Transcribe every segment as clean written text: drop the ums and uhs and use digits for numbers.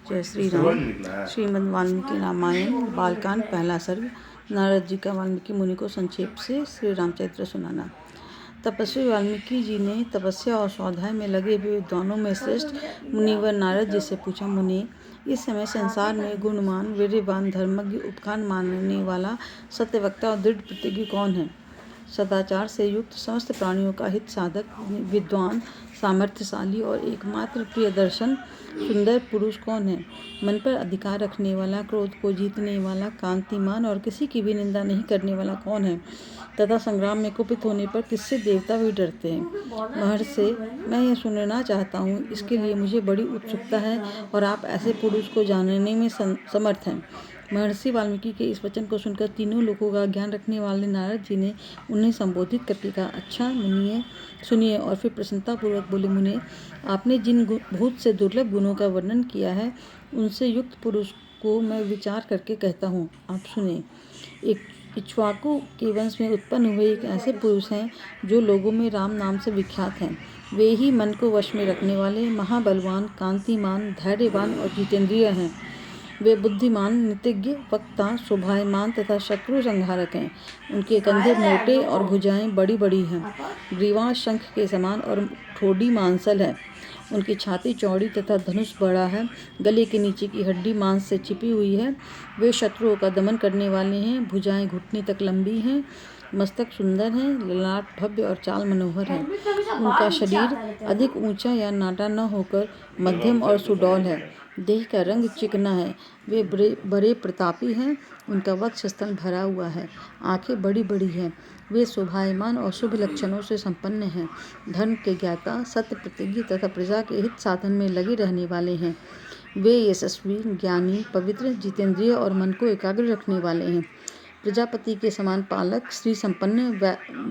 जय श्री राम। श्रीमद् वाल्मीकि रामायण बालकांड पहला सर्ग। नारद जी का वाल्मीकि मुनि को संक्षेप से श्री रामचरित्र सुनाना। तपस्वी वाल्मीकि जी ने तपस्या और स्वाध्याय में लगे हुए विद्वानों में श्रेष्ठ मुनिवर नारद जी से पूछा, मुनि, इस समय संसार में गुणवान, वीर्यवान, धर्मज्ञ, उपकार मानने वाला, सत्यवक्ता और दृढ़ प्रतिज्ञ कौन है? सदाचार से युक्त, समस्त प्राणियों का हित साधक, विद्वान, सामर्थ्यशाली और एकमात्र प्रिय दर्शन सुंदर पुरुष कौन है? मन पर अधिकार रखने वाला, क्रोध को जीतने वाला, कांतिमान और किसी की भी निंदा नहीं करने वाला कौन है? तथा संग्राम में कुपित होने पर किससे देवता भी डरते हैं? महर्षि, मैं यह सुनना चाहता हूँ, इसके लिए मुझे बड़ी उत्सुकता है और आप ऐसे पुरुष को जानने में समर्थ हैं। महर्षि वाल्मीकि के इस वचन को सुनकर तीनों लोगों का ज्ञान रखने वाले नारद जी ने उन्हें संबोधित करके कहा, अच्छा मुनिए, सुनिए। और फिर प्रसन्नतापूर्वक बोले, मुनि, आपने जिन बहुत से दुर्लभ गुणों का वर्णन किया है, उनसे युक्त पुरुष को मैं विचार करके कहता हूँ, आप सुने। एक इक्ष्वाकु के वंश में उत्पन्न हुए एक ऐसे पुरुष हैं जो लोगों में राम नाम से विख्यात हैं। वे ही मन को वश में रखने वाले, महाबलवान, कांतिमान, धैर्यवान और जितेंद्रिय हैं। वे बुद्धिमान, नीतिज्ञ, वक्ता, शोभायमान तथा शत्रु संहारक हैं। उनके कंधे मोटे और भुजाएं बड़ी बड़ी हैं। ग्रीवा शंख के समान और ठोड़ी मांसल है। उनकी छाती चौड़ी तथा धनुष बड़ा है। गले के नीचे की हड्डी मांस से छिपी हुई है। वे शत्रुओं का दमन करने वाले हैं। भुजाएं घुटने तक लंबी हैं। मस्तक सुंदर है, ललाट भव्य और चाल मनोहर है। उनका शरीर अधिक ऊंचा या नाटा न होकर मध्यम और सुडौल है। देह का रंग चिकना है। वे बड़े प्रतापी हैं। उनका वक्षस्थल भरा हुआ है। आंखें बड़ी बड़ी हैं। वे शोभायमान और शुभ लक्षणों से संपन्न हैं। धर्म के ज्ञाता, सत्य प्रतिज्ञ तथा प्रजा के हित साधन में लगे रहने वाले हैं। वे यशस्वी, ज्ञानी, पवित्र, जितेंद्रिय और मन को एकाग्र रखने वाले हैं। प्रजापति के समान पालक, श्री संपन्न,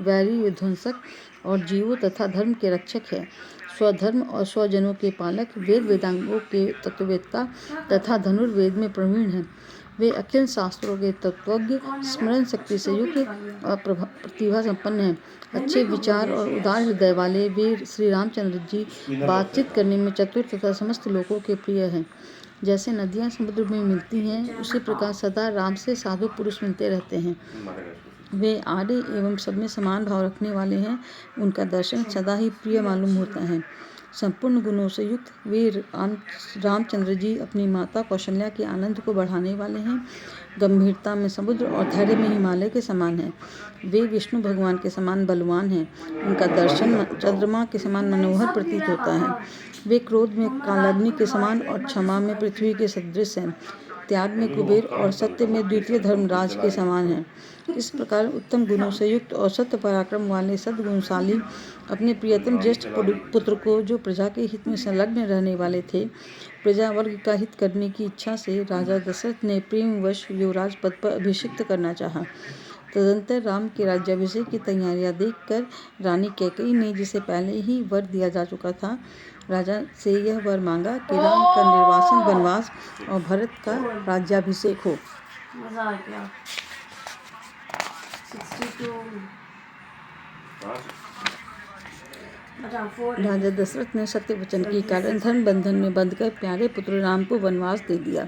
वैरी विध्वंसक और जीवों तथा धर्म के रक्षक है। स्वधर्म और स्वजनों के पालक, वेद वेदांगों के तत्ववेत्ता तथा धनुर्वेद में प्रवीण हैं। वे अखिल शास्त्रों के तत्वज्ञ, स्मरण शक्ति से युक्त और प्रतिभा संपन्न हैं। अच्छे विचार और उदार हृदय वाले वे श्री रामचंद्र जी बातचीत करने में चतुर तथा समस्त लोगों के प्रिय हैं। जैसे नदियाँ समुद्र में मिलती हैं, उसी प्रकार सदा राम से साधु पुरुष मिलते रहते हैं। वे आर्य एवं सब में समान भाव रखने वाले हैं। उनका दर्शन सदा ही प्रिय मालूम होता है। संपूर्ण गुणों से युक्त वे रामचंद्र जी अपनी माता कौशल्या के आनंद को बढ़ाने वाले हैं। गंभीरता में समुद्र और धैर्य में हिमालय के समान हैं। वे विष्णु भगवान के समान बलवान हैं। उनका दर्शन चंद्रमा के समान मनोहर प्रतीत होता है। वे क्रोध में कालाग्नि के समान और क्षमा में पृथ्वी के सदृश हैं। त्याग में कुबेर और सत्य में द्वितीय धर्मराज के समान हैं। इस प्रकार उत्तम गुणों से युक्त और सत्य पराक्रम वाले सद्गुणशाली अपने प्रियतम ज्येष्ठ पुत्र को, जो प्रजा के हित में संलग्न रहने वाले थे, प्रजा वर्ग का हित करने की इच्छा से राजा दशरथ ने प्रेमवश युवराज पद पर अभिषिक्त करना चाहा। तदंतर राम के राज्याभिषेक की तैयारियां देखकर रानी कैकेयी ने, जिसे पहले ही वर दिया जा चुका था, राजा से यह वर मांगा कि राम का निर्वासन, वनवास और भरत का राज्याभिषेक हो। राजा दशरथ ने सत्य वचन के कारण धर्म बंधन में बंधकर प्यारे पुत्र राम को वनवास दे दिया।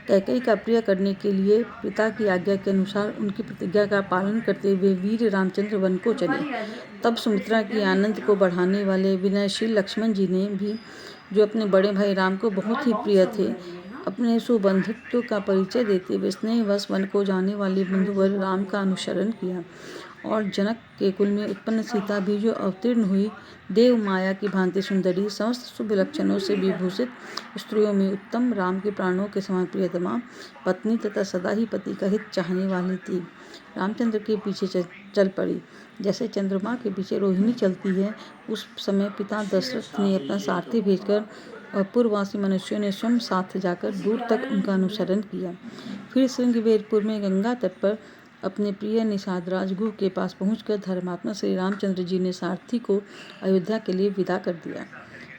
कैकेयी का प्रिय करने के लिए पिता की आज्ञा के अनुसार उनकी प्रतिज्ञा का पालन करते हुए वीर रामचंद्र वन को चले। तब सुमित्रा की आनंद को बढ़ाने वाले विनयशील लक्ष्मण जी ने भी, जो अपने बड़े भाई राम को बहुत ही प्रिय थे, अपने सुबंधुत्व का परिचय देते हुए स्नेहवश वन को जाने वाले बंधुवर राम का अनुसरण किया। और जनक के कुल में उत्पन्न सीता भी, जो अवतीर्ण हुई, देव माया की भांति सुंदरी, समस्त शुभ लक्षणों से विभूषित, स्त्रियों में उत्तम, राम के प्राणों के समान प्रियतमा पत्नी तथा सदा ही पति का हित चाहने वाली थी, रामचंद्र के पीछे चल पड़ी। जैसे चंद्रमा के पीछे रोहिणी चलती है, उस समय पिता दशरथ ने अपना सारथी भेजकर और पूर्ववासी मनुष्यों ने स्वयं साथ जाकर दूर तक उनका अनुसरण किया। फिर श्रृंगवेरपुर में गंगा तट पर अपने प्रिय निषाद राजगुह के पास पहुंचकर धर्मात्मा श्री रामचंद्र जी ने सारथी को अयोध्या के लिए विदा कर दिया।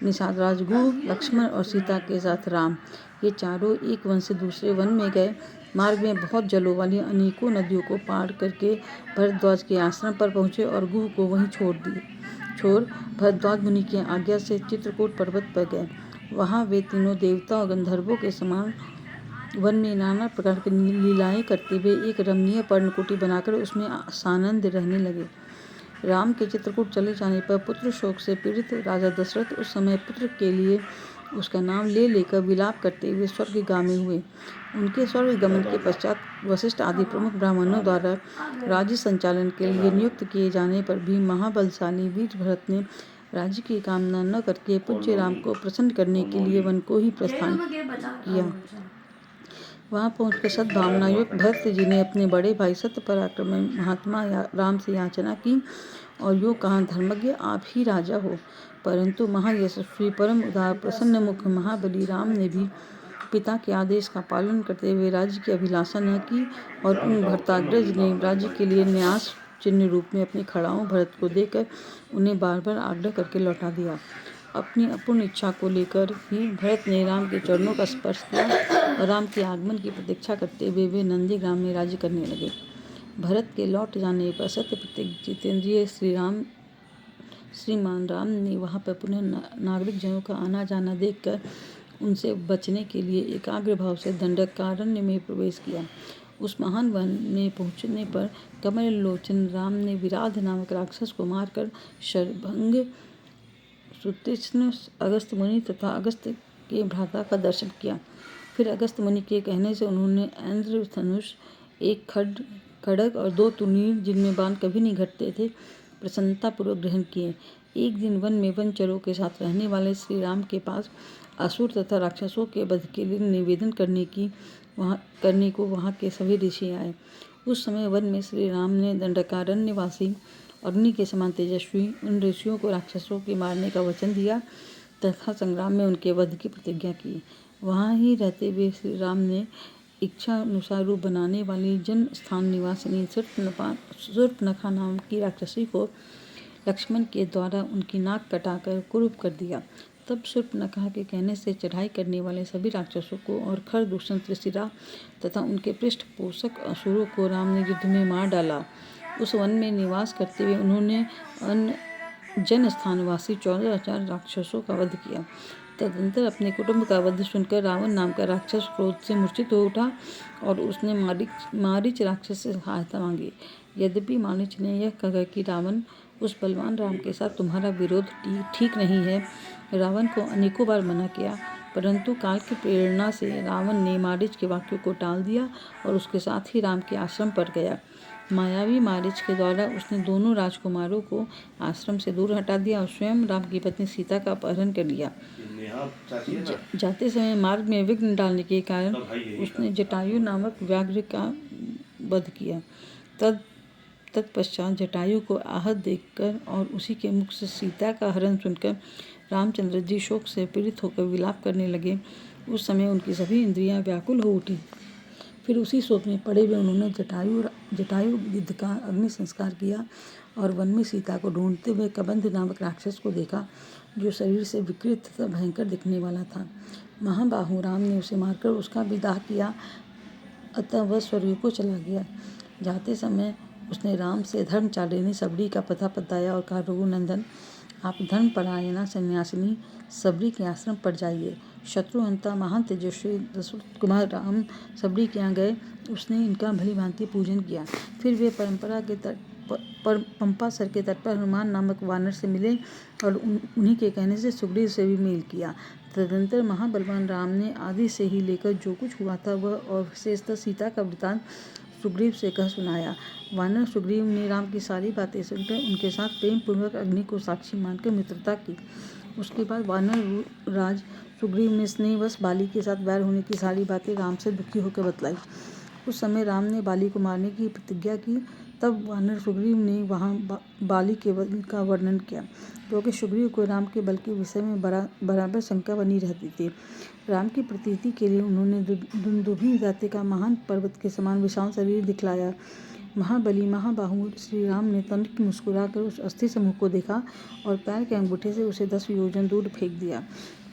निषाद राजगुह, लक्ष्मण और सीता के साथ राम, ये चारों एक वन से दूसरे वन में गए। मार्ग में बहुत जलों वाली अनेकों नदियों को पार करके भरद्वाज के आश्रम पर पहुँचे और गुह को वहीं छोड़ भरद्वाज मुनि की आज्ञा से चित्रकूट पर्वत पर गए। वहाँ वे तीनों देवता और गंधर्वों के समान वन में नाना प्रकार की लीलाएं करते हुए एक रमणीय पर्णकुटी बनाकर उसमें सानंद रहने लगे। राम के चित्रकूट चले जाने पर पुत्र शोक से पीड़ित राजा दशरथ उस समय पुत्र के लिए उसका नाम ले लेकर विलाप करते हुए स्वर्गगामी हुए। उनके स्वर्ग गमन के पश्चात वशिष्ठ आदि प्रमुख ब्राह्मणों द्वारा राज्य संचालन के लिए नियुक्त किए जाने पर भी महाबलशाली वीर भरत ने राज्य की कामना न करके पूज्य राम को प्रसन्न करने के लिए वन को ही प्रस्थान किया। वहाँ पहुंचकर सद्भावना युक्त भरत जी ने अपने बड़े भाई सत्य पराक्रमी महात्मा राम से याचना की और यो कहा, धर्मज्ञ आप ही राजा हो। परंतु महायशस्वी परम उदार प्रसन्न मुख महाबली राम ने भी पिता के आदेश का पालन करते हुए राज्य की अभिलाषा न की और उन भरताग्रज ने राज्य के लिए न्यास चिन्ह रूप में अपनी खड़ाओं भरत को देकर उन्हें बार बार आग्रह करके लौटा दिया। अपनी अपूर्ण इच्छा को लेकर ही भरत ने राम के चरणों का स्पर्श किया और राम के आगमन की प्रतीक्षा करते हुए वे नंदीग्राम में राज्य करने लगे। भरत के लौट जाने पर सत्य प्रत्येक जितेंद्रिय श्रीमान राम ने वहां पर पुनः नागरिक जनों का आना जाना देखकर उनसे बचने के लिए एकाग्र भाव से दंडकारण्य में प्रवेश किया। उस महान वन में पहुंचने पर कमल लोचन राम ने विराध नामक राक्षस को मारकर शरभंग सुतीक्ष्ण अगस्त मुनि तथा अगस्त के भ्राता का दर्शन किया। फिर अगस्त मुनि के कहने से उन्होंने इंद्र धनुष, एक खड्ग और 2 तुनीर जिनमें बाण कभी नहीं घटते थे प्रसन्नतापूर्वक ग्रहण किए। एक दिन वन में वनचरों के साथ रहने वाले श्री राम के पास असुर तथा राक्षसों के वध के लिए निवेदन करने को वहाँ के सभी ऋषि आए। उस समय वन में श्री राम ने दंडकारण्यवासी अग्नि के समान तेजस्वी उन ऋषियों को राक्षसों के मारने का वचन दिया तथा संग्राम में उनके वध की प्रतिज्ञा की। वहाँ ही रहते हुए श्री राम ने इच्छा अनुसार रूप बनाने वाली जन स्थान निवासिनी शूर्पणखा नाम की राक्षसी को लक्ष्मण के द्वारा उनकी नाक कटाकर कुरूप कर दिया। तब शूर्पणखा के कहने से चढ़ाई करने वाले सभी राक्षसों को और खरदूषण त्रिशिरा तथा उनके पृष्ठपोषक असुरों को राम ने युद्ध में मार डाला। उस वन में निवास करते हुए उन्होंने अन्य जन स्थानवासी 14,000 राक्षसों का वध किया। तदंतर अपने कुटुंब का वध सुनकर रावण नाम का राक्षस क्रोध से मूर्छित हो उठा और उसने मारीच राक्षस से सहायता मांगी। यद्यपि मारीच ने यह कहा कि रावण, उस बलवान राम के साथ तुम्हारा विरोध ठीक नहीं है, रावण को अनेकों बार मना किया, परंतु काल की प्रेरणा से रावण ने मारीच के वाक्यों को टाल दिया और उसके साथ ही राम के आश्रम पर गया। मायावी मारीच के द्वारा उसने दोनों राजकुमारों को आश्रम से दूर हटा दिया और स्वयं राम की पत्नी सीता का अपहरण कर लिया। जाते समय मार्ग में विघ्न डालने के कारण उसने जटायु नामक व्याघ्र का वध किया। तत्पश्चात जटायु को आहत देखकर और उसी के मुख से सीता का हरण सुनकर रामचंद्र जी शोक से पीड़ित होकर विलाप करने लगे। उस समय उनकी सभी इंद्रियां व्याकुल हो उठी। फिर उसी शोक में पड़े हुए उन्होंने जटायु गिद्ध का अग्नि संस्कार किया और वन में सीता को ढूंढते हुए कबंध नामक राक्षस को देखा, जो शरीर से विकृत तथा भयंकर दिखने वाला था। महाबाहु राम ने उसे मारकर उसका भी दाह किया, अतः वह स्वर्ग को चला गया। जाते समय उसने राम से धर्मचारिणी सबरी का पता बताया और कहा, रघुनंदन, आप धर्मपरायणा सन्यासिनी सबरी के आश्रम पर जाइए। शत्रुहंता महान तेजस्वी दशरथ कुमार राम सबरी के यहाँ गए। उसने इनका भली भांति पूजन किया। फिर वे पंपा सर के तट पर हनुमान नामक वानर से मिले और उन्हीं के कहने से सुग्रीव से भी मेल किया। तदंतर महाबलवान राम ने आदि से ही लेकर जो कुछ हुआ था वह और विशेषतः सीता का वृतांत सुग्रीव से कह सुनाया। वानर सुग्रीव ने राम की सारी बातें सुनकर उनके साथ प्रेम पूर्वक अग्नि को साक्षी मानकर मित्रता की। उसके बाद वानर राज सुग्रीव ने स्नेहवश बाली के साथ बैर होने की सारी बातें राम से दुखी होकर बतलाई। उस समय राम ने बाली को मारने की प्रतिज्ञा की। तब वानर सुग्रीव ने वहाँ बाली के बल का वर्णन किया, क्योंकि सुग्रीव को राम के बल के विषय में बराबर शंका बनी रहती थी। राम की प्रतीति के लिए उन्होंने दुंदुभी जाति का महान पर्वत के समान विशाल शरीर दिखलाया। महाबली महाबाहु श्री राम ने तनिक मुस्कुराकर उस अस्थि समूह को देखा और पैर के अंगूठे से उसे 10 योजन दूर फेंक दिया।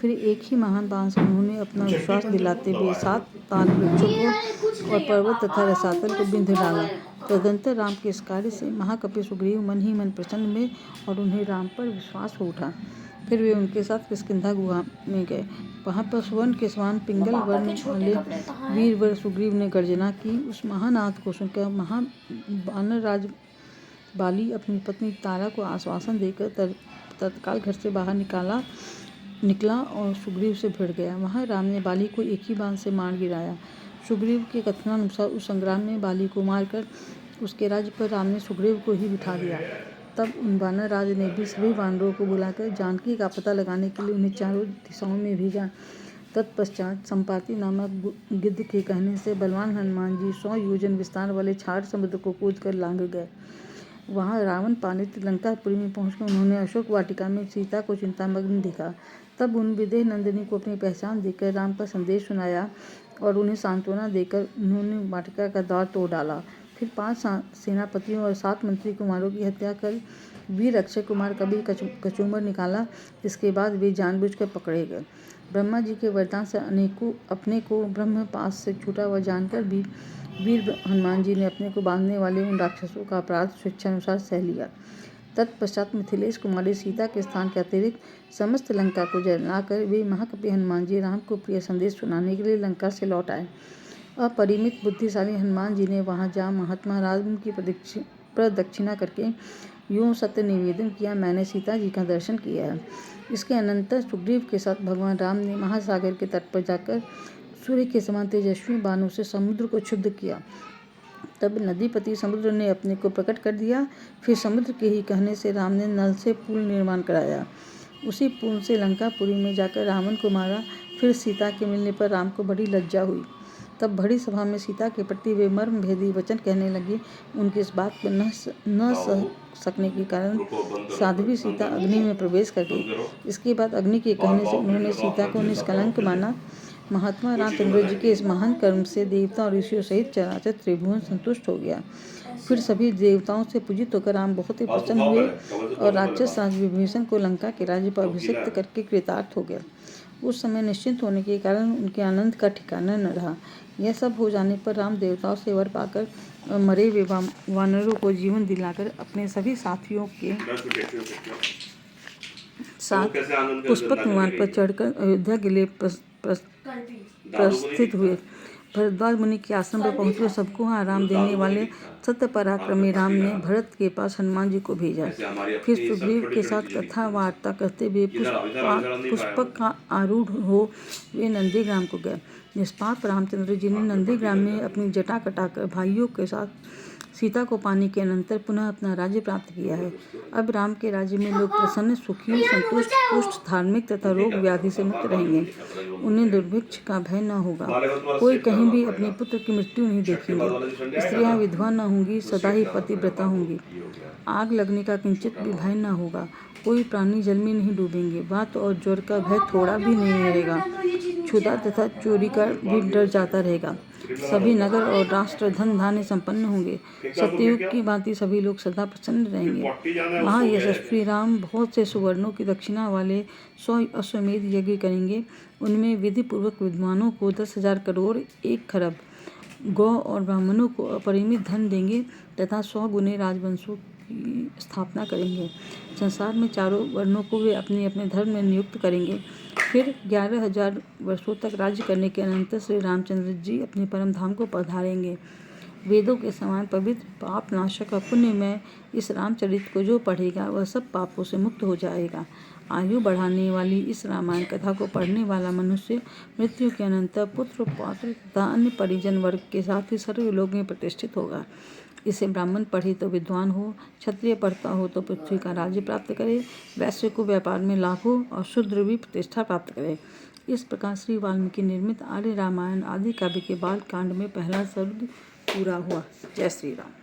फिर एक ही महान बाण से उन्होंने अपना विश्वास दिलाते हुए 7 ताल वृक्षों को और पर्वत तथा रसातल को बिंध डाला। तदंतर राम के इस कार्य से महाकपि सुग्रीव मन ही मन प्रसन्न हुए और उन्हें राम पर विश्वास हो उठा। फिर वे उनके साथ किष्किंधा गुहा में गए। वहाँ पर सुवर्ण के समान पिंगल वर्ण वाले वीर वर सुग्रीव ने गर्जना की। उस महानाद को सुनकर वानर राज बाली अपनी पत्नी तारा को आश्वासन देकर तत्काल घर से बाहर निकला और सुग्रीव से भिड़ गया। वहाँ राम ने बाली को एक ही बाण से मार गिराया। सुग्रीव के कथनानुसार उस संग्राम में बाली को मारकर उसके राज्य पर राम ने सुग्रीव को ही बिठा दिया। तब उन वानर राज ने भी सभी वानरों को बुलाकर जानकी का पता लगाने के लिए उन्हें चारों दिशाओं में भेजा। तत्पश्चात संपाति नामक गिद्ध के कहने से बलवान हनुमान जी 100 योजन विस्तार वाले छार समुद्र को कूद कर लांघ गए। वहाँ रावण पालित लंकापुरी में पहुंचकर उन्होंने अशोक वाटिका में सीता को चिंतामग्न देखा। तब उन विदेह नंदिनी को अपनी पहचान देकर राम का संदेश सुनाया और उन्हें सांत्वना देकर उन्होंने वाटिका का द्वार तोड़ डाला। फिर 5 सेनापतियों और 7 मंत्री कुमारों की हत्या कर वीर अक्षय कुमार का भी कचूमर निकाला। इसके बाद वे जानबूझकर पकड़े गए। ब्रह्मा जी के वरदान से अपने को ब्रह्म पास से छूटा हुआ जानकर भी वीर हनुमान जी ने अपने को बांधने वाले उन राक्षसों का अपराध स्वेच्छानुसार सह लिया। तत्पश्चात मिथिलेश कुमारी सीता के स्थान के अतिरिक्त समस्त लंका को जलाकर वे महाकपि हनुमान जी राम को प्रिय संदेश सुनाने के लिए लंका से लौट आए। अपरिमित बुद्धिशाली हनुमान जी ने वहां जा महात्मा राम की प्रदक्षिणा करके यूँ सत्य निवेदन किया, मैंने सीता जी का दर्शन किया है। इसके अनंतर सुग्रीव के साथ भगवान राम ने महासागर के तट पर जाकर सूर्य के समान तेजस्वी बाणों से समुद्र को क्षुब्ध किया। तब नदीपति समुद्र ने अपने को प्रकट कर दिया। फिर समुद्र के ही कहने से राम ने नल से पुल निर्माण कराया। उसी पुल से लंकापुरी में जाकर रावण को मारा। फिर सीता के मिलने पर राम को बड़ी लज्जा हुई। तब बड़ी सभा में सीता के प्रति वे मर्म भेदी वचन कहने लगे। उनकी इस बात पर न सह सकने के कारण साध्वी सीता अग्नि में प्रवेश कर गई। इसके बाद अग्नि के कहने से उन्होंने सीता को निष्कलंक माना। महात्मा रामचंद्र जी के इस महान कर्म से देवता और ऋषियों सहित चराचर त्रिभुवन संतुष्ट हो गया। फिर सभी देवताओं से पूजित होकर राम बहुत ही प्रसन्न हुए और राक्षस राज विभीषण को लंका के राज्य पर अभिषिक्त करके कृतार्थ हो गया। उस समय निश्चिंत होने के कारण उनके आनंद का ठिकाना न रहा। यह सब हो जाने पर राम देवताओं से वर पाकर मरे हुए वानरों को जीवन दिलाकर अपने सभी साथियों के साथ पुष्पक विमान पर चढ़कर अयोध्या के लिए प्रस्थित हुए। भरद्वाज मुनि के आश्रम पर पहुंचकर सबको आराम देने वाले सत्य पराक्रमी राम ने भरत के पास हनुमान जी को भेजा। फिर सुग्रीव के साथ कथा वार्ता करते हुए पुष्पक का आरूढ़ हो वे नंदीग्राम को गए। निष्पाप रामचंद्र जी ने नंदीग्राम में अपनी जटा कटाकर भाइयों के साथ सीता को पाने के अनंतर पुनः अपना राज्य प्राप्त किया है। अब राम के राज्य में लोग प्रसन्न, सुखी, संतुष्ट, पुष्ट, धार्मिक तथा रोग व्याधि से मुक्त रहेंगे। उन्हें दुर्भिक्ष का भय न होगा। कोई कहीं भी अपने पुत्र की मृत्यु नहीं देखेंगे। स्त्रियां विधवा न होंगी, सदा ही पतिव्रता होंगी। आग लगने का किंचित भी भय न होगा। कोई प्राणी जल में नहीं डूबेंगे। वात और ज्वर का भय थोड़ा भी नहीं रहेगा। क्षुधा तथा चोरी का भी डर जाता रहेगा। सभी नगर और राष्ट्र धन धान्य संपन्न होंगे। सत्ययुग की भांति सभी लोग सदा प्रसन्न रहेंगे। वहाँ यशस्वी राम बहुत से सुवर्णों की दक्षिणा वाले 100 अश्वमेध यज्ञ करेंगे। उनमें विधि पूर्वक विद्वानों को 10,000 करोड़ 1 खरब, गौ और ब्राह्मणों को अपरिमित धन देंगे तथा 100 गुने राजवंशों की स्थापना करेंगे। संसार में चारों वर्णों को वे अपने अपने धर्म में नियुक्त करेंगे। फिर 11,000 वर्षों तक राज्य करने के अनंतर श्री रामचंद्र जी अपने परम धाम को पधारेंगे। वेदों के समान पवित्र, पाप नाशक और पुण्यमय इस रामचरित को जो पढ़ेगा वह सब पापों से मुक्त हो जाएगा। आयु बढ़ाने वाली इस रामायण कथा को पढ़ने वाला मनुष्य मृत्यु के अनंतर पुत्र, पौत्र तथा अन्य परिजन वर्ग के साथ ही सर्वलोक में प्रतिष्ठित होगा। इसे ब्राह्मण पढ़े तो विद्वान हो, क्षत्रिय पढ़ता हो तो पृथ्वी का राज्य प्राप्त करे, वैश्य को व्यापार में लाभ हो और शूद्र भी प्रतिष्ठा प्राप्त करे। इस प्रकार श्री वाल्मीकि निर्मित आर्य रामायण आदि काव्य के बाल कांड में पहला सर्ग पूरा हुआ। जय श्री राम।